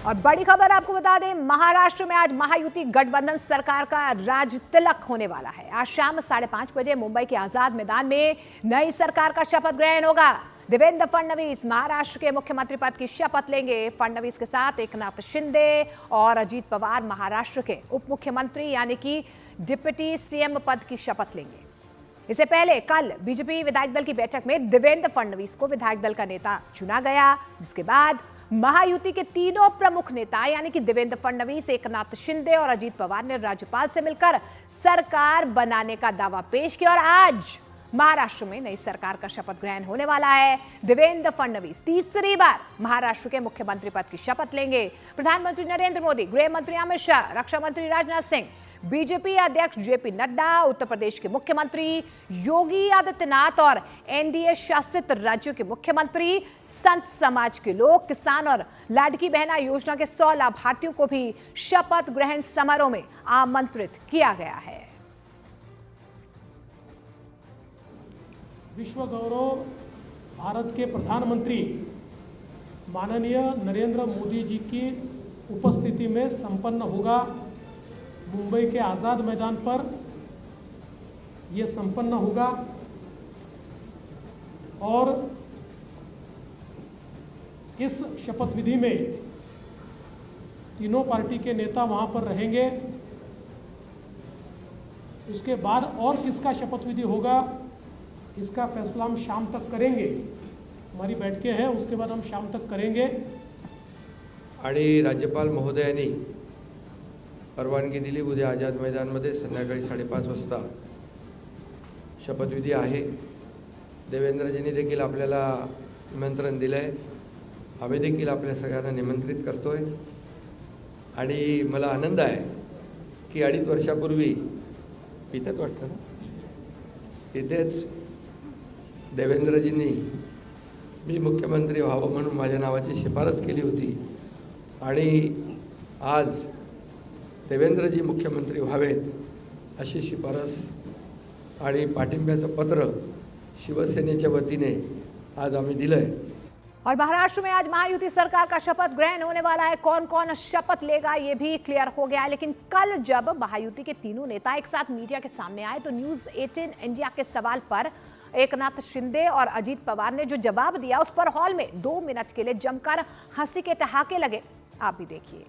और बड़ी खबर आपको बता दें, महाराष्ट्र में आज महायुति गठबंधन सरकार का राज तिलक होने वाला है। आज शाम 5:30 बजे मुंबई के आजाद मैदान में नई सरकार का शपथ ग्रहण होगा। देवेंद्र फडणवीस महाराष्ट्र के मुख्यमंत्री पद की शपथ लेंगे। फडणवीस के साथ एकनाथ शिंदे और अजीत पवार महाराष्ट्र के उप मुख्यमंत्री यानी कि डिप्टी सीएम पद की शपथ लेंगे। इससे पहले कल बीजेपी विधायक दल की बैठक में देवेंद्र फडणवीस को विधायक दल का नेता चुना गया, जिसके बाद महायुति के तीनों प्रमुख नेता यानी कि देवेंद्र फडणवीस, एकनाथ शिंदे और अजीत पवार ने राज्यपाल से मिलकर सरकार बनाने का दावा पेश किया और आज महाराष्ट्र में नई सरकार का शपथ ग्रहण होने वाला है। देवेंद्र फडणवीस तीसरी बार महाराष्ट्र के मुख्यमंत्री पद की शपथ लेंगे। प्रधानमंत्री नरेंद्र मोदी, गृह मंत्री अमित शाह, रक्षा मंत्री राजनाथ सिंह, बीजेपी अध्यक्ष जेपी नड्डा, उत्तर प्रदेश के मुख्यमंत्री योगी आदित्यनाथ और एनडीए शासित राज्यों के मुख्यमंत्री, संत समाज के लोग, किसान और लाडकी बहना योजना के 100 लाभार्थियों को भी शपथ ग्रहण समारोह में आमंत्रित किया गया है। विश्व गौरव भारत के प्रधानमंत्री माननीय नरेंद्र मोदी जी की उपस्थिति में संपन्न होगा। मुंबई के आज़ाद मैदान पर यह संपन्न होगा और इस शपथ विधि में तीनों पार्टी के नेता वहां पर रहेंगे। उसके बाद और किसका शपथ विधि होगा इसका फैसला हम शाम तक करेंगे। हमारी बैठकें हैं, उसके बाद हम शाम तक करेंगे। आणि राज्यपाल महोदयांनी परवानगी दिली। उद्या आझाद मैदानमध्ये संध्याकाळी 5:30 वाजता शपथविधी आहे। देवेंद्रजींनी देखील आपल्याला निमंत्रण दिलं आहे। आम्ही देखील आपल्या सगळ्यांना निमंत्रित करतोय आणि मला आनंद आहे की 2.5 वर्षापूर्वी पितात वाटतं ना, तिथेच देवेंद्रजींनी मी मुख्यमंत्री व्हावं म्हणून माझ्या नावाची शिफारस केली होती आणि आज देवेंद्रजी मुख्यमंत्री व्हावेत अशी शिफारस आणि पाठिंब्याचं पत्र शिवसेनेच्या वतीने आज आम्ही दिलंय। और महाराष्ट्र में आज महायुति सरकार का शपथ ग्रहण होने वाला है। कौन कौन शपथ लेगा ये भी क्लियर हो गया है, लेकिन कल जब महायुति के तीनों नेता एक साथ मीडिया के सामने आए तो न्यूज़ 18 इंडिया के सवाल पर एकनाथ शिंदे और अजीत पवार ने जो जवाब दिया उस पर हॉल में 2 मिनट के लिए जमकर हंसी के ठहाके लगे। आप भी देखिए।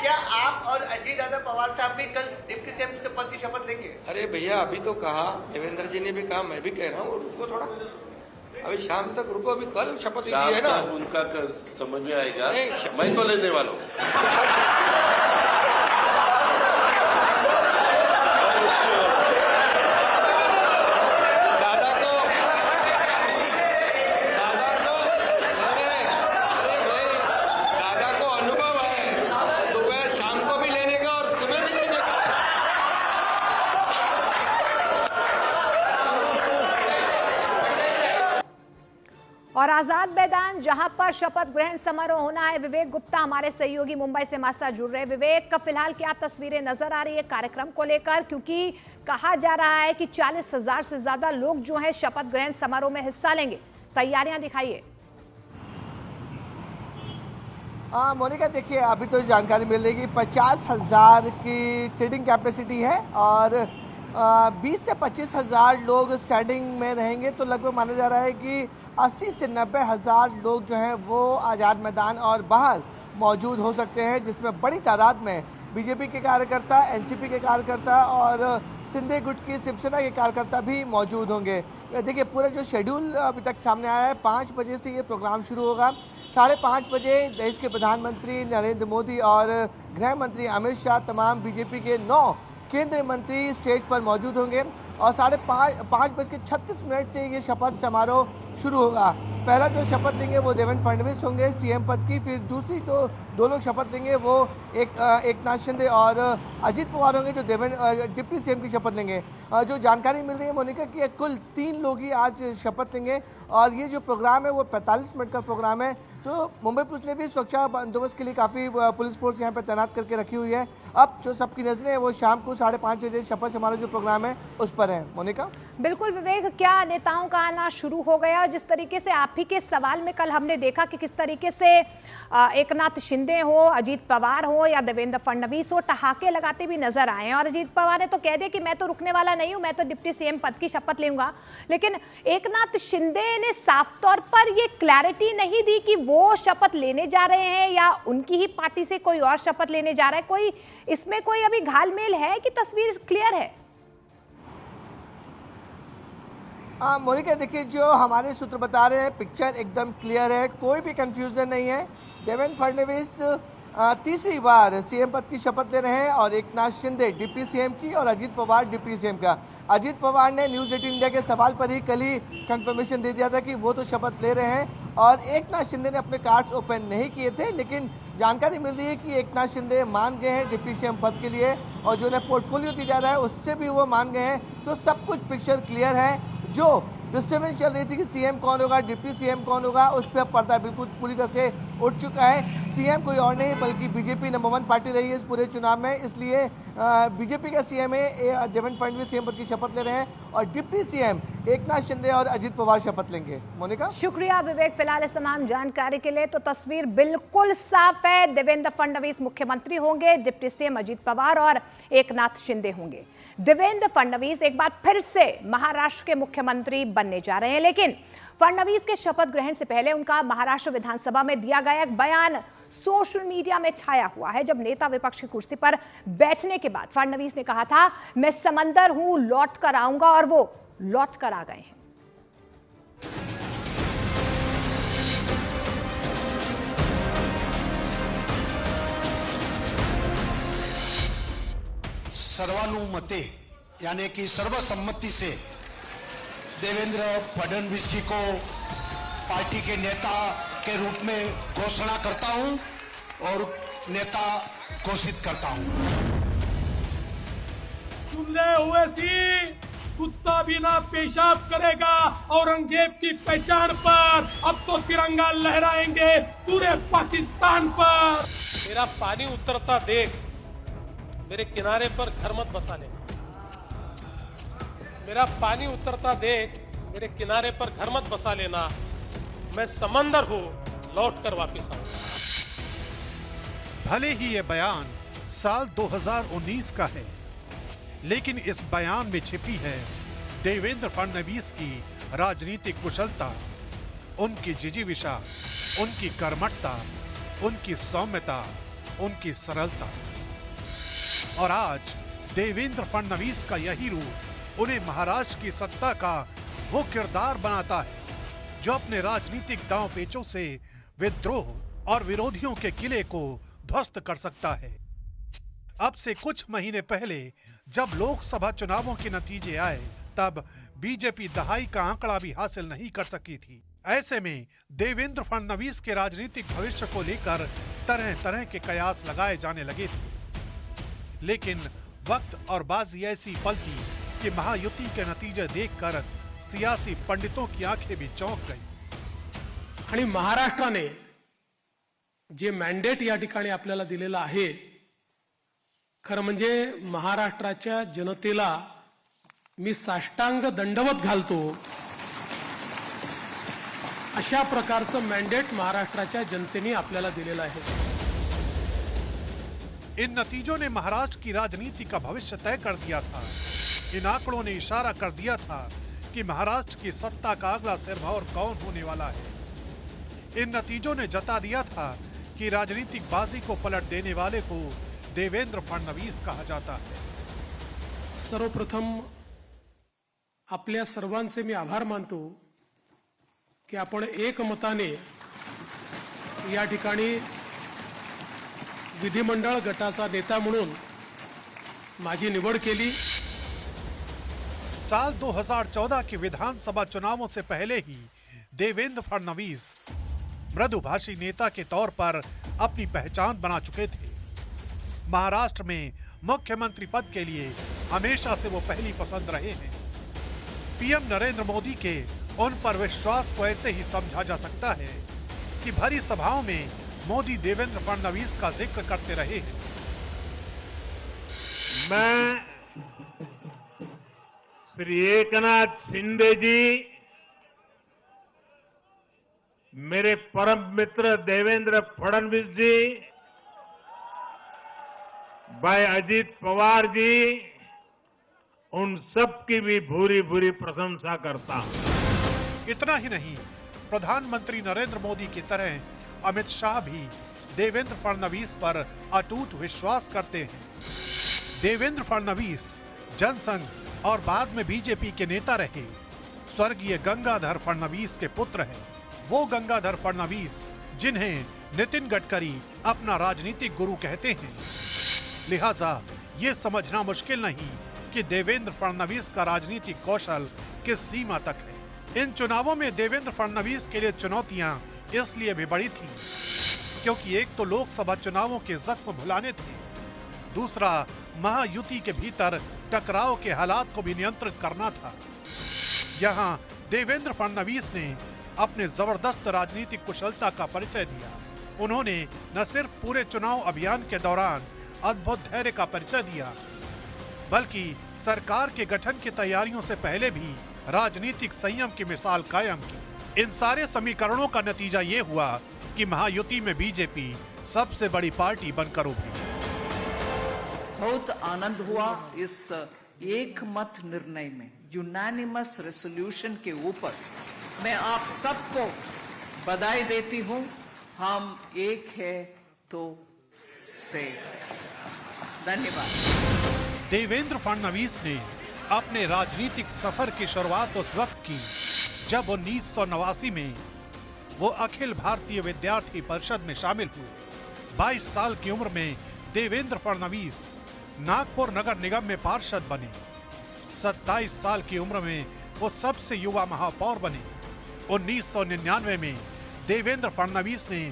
क्या आप और अजीत यादव पवार साहब भी कल डिप्टी सीएम पद की शपथ लेंगे? अरे भैया, अभी तो कहा, देवेंद्र जी ने भी कहा, मैं भी कह रहा हूँ, रुको थोड़ा, अभी शाम तक रुको। अभी कल शपथ ली है ना, उनका समझ में आएगा। मैं तो लेने वाला हूँ। और आजाद मैदान जहां पर शपथ ग्रहण समारोह होना है, विवेक गुप्ता हमारे सहयोगी मुंबई से हमारे साथ जुड़ रहे हैं। विवेक, फिलहाल क्या तस्वीरें नजर आ रही है कार्यक्रम को लेकर, क्योंकि कहा जा रहा है कि 40,000 से ज्यादा लोग जो हैं शपथ ग्रहण समारोह में हिस्सा लेंगे। तैयारियां दिखाइए। मोनिका, देखिए अभी तो जानकारी मिल रही है कि 50,000 की सीटिंग कैपेसिटी है और 20 से 25,000 लोग स्टैंडिंग में रहेंगे। तो लगभग माना जा रहा है कि 80 से 90,000 लोग जो हैं वो आज़ाद मैदान और बाहर मौजूद हो सकते हैं, जिसमें बड़ी तादाद में बीजेपी के कार्यकर्ता, एनसीपी के कार्यकर्ता और शिंदे गुट की शिवसेना के कार्यकर्ता भी मौजूद होंगे। देखिए पूरा जो शेड्यूल अभी तक सामने आया है, 5 बजे से ये प्रोग्राम शुरू होगा। 5:30 बजे देश के प्रधानमंत्री नरेंद्र मोदी और गृह मंत्री अमित शाह, तमाम बीजेपी के 9 केंद्रीय मंत्री स्टेज पर मौजूद होंगे और 5:36 से ये शपथ समारोह शुरू होगा। पहला जो शपथ लेंगे वो देवेंद्र फडणवीस होंगे सीएम पद की, फिर दूसरी तो 2 लोग शपथ लेंगे वो एकनाथ शिंदे और अजीत पवार होंगे जो डिप्टी सीएम की शपथ लेंगे। जो जानकारी मिल रही है मोनिका कि कुल 3 लोग ही आज शपथ लेंगे और ये जो प्रोग्राम है वो 45 मिनट का प्रोग्राम है। तो मुंबई पुलिस ने भी सुरक्षा बंदोबस्त के लिए काफ़ी पुलिस फोर्स यहाँ पर तैनात करके रखी हुई है। अब जो सबकी नजरें वो शाम को 5:30 बजे शपथ समारोह जो प्रोग्राम है उस पर है। मोनिका, बिल्कुल विवेक, क्या नेताओं का आना शुरू हो गया? जिस तरीके से आप आप ही के सवाल में कल हमने देखा कि किस तरीके से एकनाथ शिंदे हो, अजीत पवार हो या देवेंद्र फडणवीस हो, ठहाके लगाते भी नजर आए हैं। और अजीत पवार ने तो कह दिया कि मैं तो रुकने वाला नहीं हूं, मैं तो डिप्टी सीएम पद की शपथ लूंगा। लेकिन एकनाथ शिंदे ने साफ तौर पर यह क्लैरिटी नहीं दी कि वो शपथ लेने जा रहे हैं या उनकी ही पार्टी से कोई और शपथ लेने जा रहा है। कोई इसमें कोई अभी घालमेल है कि तस्वीर क्लियर है? मोनिका देखिए, जो हमारे सूत्र बता रहे हैं पिक्चर एकदम क्लियर है, कोई भी कंफ्यूजन नहीं है। देवेंद्र फडणवीस तीसरी बार सीएम पद की शपथ ले रहे हैं और एकनाथ शिंदे डिप्टी सीएम की और अजीत पवार डिप्टी सीएम का। अजीत पवार ने न्यूज़ 18 इंडिया के सवाल पर ही कल ही कंफर्मेशन दे दिया था कि वो तो शपथ ले रहे हैं और एकनाथ शिंदे ने अपने कार्ड्स ओपन नहीं किए थे, लेकिन जानकारी मिल रही है कि एकनाथ शिंदे मान गए हैं डिप्टी सीएम पद के लिए और जो उन्हें पोर्टफोलियो दिया जा रहा है उससे भी वो मान गए हैं। तो सब कुछ पिक्चर क्लियर है। जो डिस्टर्बेंस चल रही थी कि सीएम कौन होगा, डिप्टी सीएम कौन होगा, उस पर पर्दा बिल्कुल पूरी तरह से उठ चुका है। सीएम कोई और नहीं बल्कि बीजेपी नंबर 1 पार्टी रही है इस पूरे चुनाव में, इसलिए बीजेपी का सीएम है देवेंद्र फडणवीस सीएम पद की शपथ ले रहे हैं और डिप्टी सीएम एकनाथ शिंदे और अजीत पवार शपथ लेंगे। मोनिका, शुक्रिया विवेक फिलहाल इस तमाम जानकारी के लिए। तो तस्वीर बिल्कुल साफ है, देवेंद्र फडणवीस मुख्यमंत्री होंगे, डिप्टी सीएम अजीत पवार और एकनाथ शिंदे होंगे। देवेंद्र फडणवीस एक बार फिर से महाराष्ट्र के मुख्यमंत्री बनने जा रहे हैं, लेकिन फडणवीस के शपथ ग्रहण से पहले उनका महाराष्ट्र विधानसभा में दिया गया एक बयान सोशल मीडिया में छाया हुआ है। जब नेता विपक्ष की कुर्सी पर बैठने के बाद फडणवीस ने कहा था, मैं समंदर हूं, लौट कर आऊंगा, और वो लौट कर आ गए हैं। सर्वानुमते यानी कि सर्वसम्मति से देवेंद्र फडणवीस जी को पार्टी के नेता के रूप में घोषणा करता हूं और नेता घोषित करता हूं। सुनले हुए सी कुत्ता भी ना पेशाब करेगा औरंगजेब की पहचान पर, अब तो तिरंगा लहराएंगे पूरे पाकिस्तान पर। मेरा पानी उतरता देख मेरे किनारे पर घर मत बसा लेना। मेरा पानी उतरता देख मेरे किनारे पर घर मत बसा लेना। मैं समंदर हूं, लौट कर वापिस आऊंगा। भले ही ये बयान साल 2019 का है, लेकिन इस बयान में छिपी है देवेंद्र फडणवीस की राजनीतिक कुशलता, उनकी जिजीविषा, उनकी कर्मठता, उनकी सौम्यता, उनकी सरलता। और आज देवेंद्र फडणवीस का यही रूप उन्हें महाराष्ट्र की सत्ता का वो किरदार बनाता है जो अपने राजनीतिक दांव पेचों से विद्रोह और विरोधियों के किले को ध्वस्त कर सकता है। अब से कुछ महीने पहले जब लोकसभा चुनावों के नतीजे आए, तब बीजेपी दहाई का आंकड़ा भी हासिल नहीं कर सकी थी। ऐसे में देवेंद्र फडणवीस के राजनीतिक भविष्य को लेकर तरह तरह के कयास लगाए जाने लगे थे, लेकिन वक्त और बाजी ऐसी पलटी कि महायुति के नतीजे देखकर सियासी पंडितों की आंखें भी चौंक गई। आणि महाराष्ट्राने जे मॅन्डेट या ठिकाणी आपल्याला दिलेलं आहे, खरं म्हणजे महाराष्ट्राच्या जनतेला मी साष्टांग दंडवत घालतो, अशा प्रकारचं मॅन्डेट महाराष्ट्राच्या जनतेने आपल्याला दिलेलं आहे। इन नतीजों ने महाराष्ट्र की राजनीति का भविष्य तय कर दिया था। इन आंकड़ों ने इशारा कर दिया था कि महाराष्ट्र की सत्ता का अगला सिरमौर कौन होने वाला है। इन नतीजों ने जता दिया था कि राजनीतिक बाजी को पलट देने वाले को देवेंद्र फडणवीस कहा जाता है। सर्वप्रथम आपल्या सर्वांचे मी आभार मानतो की आपण एकमताने या ठिकाणी विधिमंडळ गटाचा नेता म्हणून माझी निवड केली। साल 2014 के विधानसभा चुनावों से पहले ही देवेंद्र फडणवीस मृदुभाषी नेता के तौर पर अपनी पहचान बना चुके थे। महाराष्ट्र में मुख्यमंत्री पद के लिए हमेशा से वो पहली पसंद रहे हैं। पीएम नरेंद्र मोदी के उन पर विश्वास को ऐसे ही समझा जा सकता है कि भरी सभाओं में मोदी देवेंद्र फडणवीस का जिक्र करते रहे हैं। मैं श्री एकनाथ शिंदे जी मेरे परम मित्र देवेंद्र फडणवीस जी, भाई अजीत पवार जी, उन सब की भी भूरी भूरी प्रशंसा करता हूं। इतना ही नहीं, प्रधानमंत्री नरेंद्र मोदी की तरह अमित शाह भी देवेंद्र फडणवीस पर अटूट विश्वास करते हैं। देवेंद्र फडणवीस जनसंघ और बाद में बीजेपी के नेता रहे। स्वर्गीय गंगाधर फडणवीस के पुत्र हैं। वो गंगाधर फडणवीस जिन्हें नितिन गडकरी अपना राजनीतिक गुरु कहते हैं। लिहाजा ये समझना मुश्किल नहीं कि देवेंद्र फडणवीस का राजनीतिक कौशल किस सीमा तक है। इन चुनावों में देवेंद्र फडणवीस के लिए चुनौतियां इसलिए भी बड़ी थी क्योंकि एक तो लोकसभा चुनावों के जख्म भुलाने थे, दूसरा महायुति के भीतर टकराव के हालात को भी नियंत्रित करना था। यहाँ देवेंद्र फडणवीस ने अपने जबरदस्त राजनीतिक कुशलता का परिचय दिया। उन्होंने न सिर्फ पूरे चुनाव अभियान के दौरान अद्भुत धैर्य का परिचय दिया, बल्कि सरकार के गठन की तैयारियों से पहले भी राजनीतिक संयम की मिसाल कायम की। इन सारे समीकरणों का नतीजा ये हुआ कि महायुति में बीजेपी सबसे बड़ी पार्टी बनकर उभरी। बहुत आनंद हुआ इस एक मत निर्णय में, यूनानिमस रेजोल्यूशन के ऊपर। मैं आप सबको बधाई देती हूं। हम एक है तो सेफ। धन्यवाद। देवेंद्र फडणवीस ने अपने राजनीतिक सफर की शुरुआत उस वक्त की जब 1989 में वो अखिल भारतीय विद्यार्थी परिषद में शामिल हुए। 22 साल की उम्र में देवेंद्र फडणवीस नागपुर नगर निगम में पार्षद बने। 27 साल की उम्र में वो सबसे युवा महापौर बने। 1999 में देवेंद्र फडणवीस ने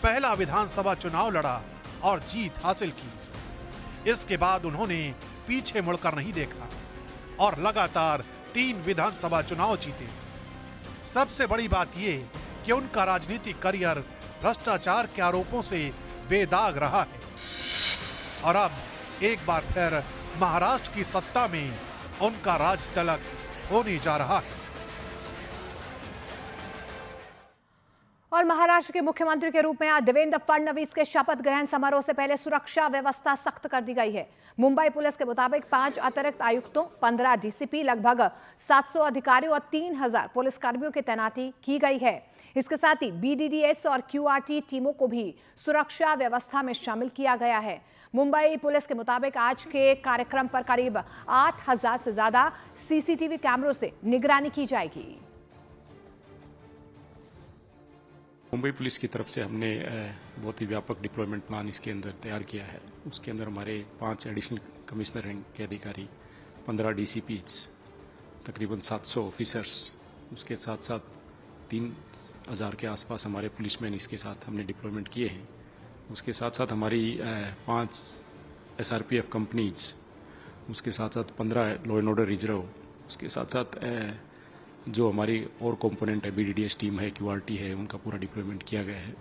पहला विधानसभा चुनाव लड़ा और जीत हासिल की। इसके बाद उन्होंने पीछे मुड़कर नहीं देखा और लगातार 3 विधानसभा चुनाव जीते। सबसे बड़ी बात यह कि उनका राजनीतिक करियर भ्रष्टाचार के आरोपों से बेदाग रहा है और अब एक बार फिर महाराष्ट्र की सत्ता में उनका राज तिलक होने जा रहा है। और महाराष्ट्र के मुख्यमंत्री के रूप में आज देवेंद्र फडणवीस के शपथ ग्रहण समारोह से पहले सुरक्षा व्यवस्था सख्त कर दी गई है। मुंबई पुलिस के मुताबिक 5 अतिरिक्त आयुक्तों, 15 डीसीपी, लगभग 700 अधिकारियों और 3000 पुलिसकर्मियों की तैनाती की गई है। इसके साथ ही बीडीडीएस और क्यूआरटी टीमों को भी सुरक्षा व्यवस्था में शामिल किया गया है। मुंबई पुलिस के मुताबिक आज के कार्यक्रम पर करीब 8000 से ज्यादा सीसीटीवी कैमरों से निगरानी की जाएगी। मुंबई पुलिस की तरफ से हमने बहुत ही व्यापक डिप्लॉयमेंट प्लान इसके अंदर तैयार किया है। उसके अंदर हमारे 5 एडिशनल कमिश्नर रैंक के अधिकारी, 15 डीसीपीज, तकरीबन 700 ऑफिसर्स, उसके साथ साथ 3000 के आसपास हमारे पुलिसमैन इसके साथ हमने डिप्लॉयमेंट किए हैं। उसके साथ साथ हमारी 5 SRPF कंपनीज, उसके साथ साथ 15 लॉ एंड ऑर्डर रिजर्व, उसके साथ साथ जो हमारी और कंपोनेंट है, बीडीडीएस टीम है, क्यूआरटी है, उनका पूरा डिप्लॉयमेंट किया गया है।